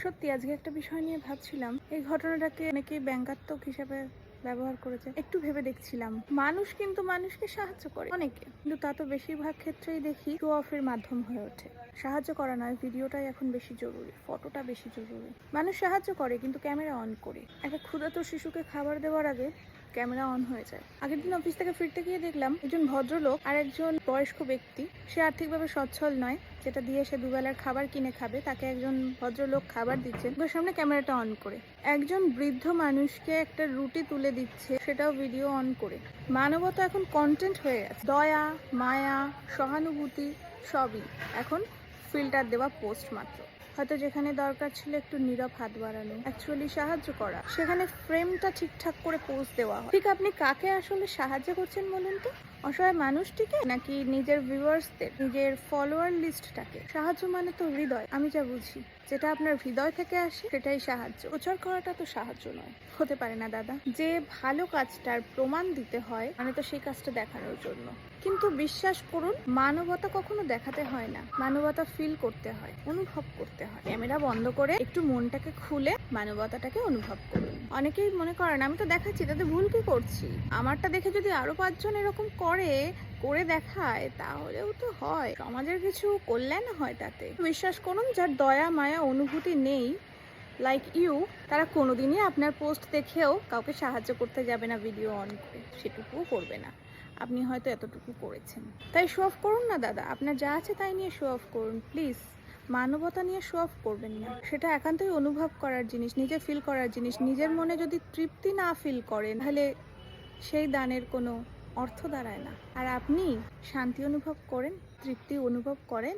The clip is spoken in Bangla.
সত্যি আজকে একটা বিষয় নিয়ে ভাবছিলাম, এই ঘটনাটাকে অনেকেই ব্যঙ্গাত্মক হিসেবে ব্যবহার করেছে। একটু ভেবে দেখছিলাম, মানুষ কিন্তু মানুষকে সাহায্য করে অনেকে, কিন্তু তা তো বেশিরভাগ ক্ষেত্রেই দেখি শো অফের মাধ্যম হয়ে ওঠে। সাহায্য করা নয়, ভিডিওটাই এখন বেশি জরুরি, ফটোটা বেশি জরুরি। মানুষ সাহায্য করে কিন্তু ক্যামেরা অন করে। একটা ক্ষুধার্ত শিশুকে খাবার দেওয়ার আগে ক্যামেরা অন হয়ে যায়। আগের দিন অফিস থেকে ফিরতে গিয়ে দেখলাম একজন ভদ্রলোক আর একজন বয়স্ক ব্যক্তি, সে আর্থিকভাবে সচ্ছল নয়, যেটা দিয়ে সে দুবেলার খাবার কিনে খাবে, তাকে একজন ভদ্রলোক খাবার দিচ্ছেন, ওর সামনে ক্যামেরাটা অন করে। একজন বৃদ্ধ মানুষকে একটা রুটি তুলে দিচ্ছে, সেটাও ভিডিও অন করে। মানবতা এখন কন্টেন্ট হয়ে গেছে। দয়া, মায়া, সহানুভূতি সবই এখন ফিল্টার দেওয়া পোস্ট মাত্র। হয়তো যেখানে দরকার ছিল একটু নীরব হাত বাড়ানো, অ্যাকচুয়ালি সাহায্য করা, সেখানে ফ্রেমটা ঠিকঠাক করে পোস্ট দেওয়া হয়। ঠিক আপনি কাকে আসলে সাহায্য করছেন বলুন তো? অসহায় মানুষটিকে, নাকি নিজের ভিউয়ার্সদের, নিজের ফলোয়ার লিস্টটাকে? সাহায্য মানে তো হৃদয়। আমি যা বুঝি, যেটা আপনার হৃদয় থেকে আসে সেটাই সাহায্য। প্রচার করাটা তো সাহায্য নয়, হতে পারে না দাদা। যে ভালো কাজটার প্রমাণ দিতে হয় মানে তো সেই কাজটা দেখানোর জন্য। কিন্তু বিশ্বাস করুন, মানবতা কখনো দেখাতে হয় না, মানবতা ফিল করতে হয়, অনুভব করতে হয়। ক্যামেরা বন্ধ করে একটু মনটাকে খুলে মানবতাটাকে অনুভব করুন। অনেকেই মনে করেন আমি তো দেখাচ্ছি, তাতে ভুল কি করছি? আমারটা দেখে যদি আরো 5 জন এরকম করে দেখায়, তাহলেও তো হয়, সমাজের কিছু কল্যাণ হয় তাতে। বিশ্বাস করুন, যার দয়া মায়া অনুভূতি নেই, লাইক ইউ, তারা কোনোদিনই আপনার পোস্ট দেখেও কাউকে সাহায্য করতে যাবে না ভিডিও অন করে, সেটুকুও করবে না। আপনি হয়তো এতটুকু করেছেন, তাই শো অফ করুন না দাদা। আপনার যা আছে তাই নিয়ে শো অফ করুন প্লিজ। মানবতা নিয়ে শো অফ করবেন না। সেটা একান্তই অনুভব করার জিনিস, নিজে ফিল করার জিনিস। নিজের মনে যদি তৃপ্তি না ফিল করেন, তাহলে সেই দানের কোনো অর্থ দাঁড়ায় না। আর আপনি শান্তি অনুভব করেন, তৃপ্তি অনুভব করেন,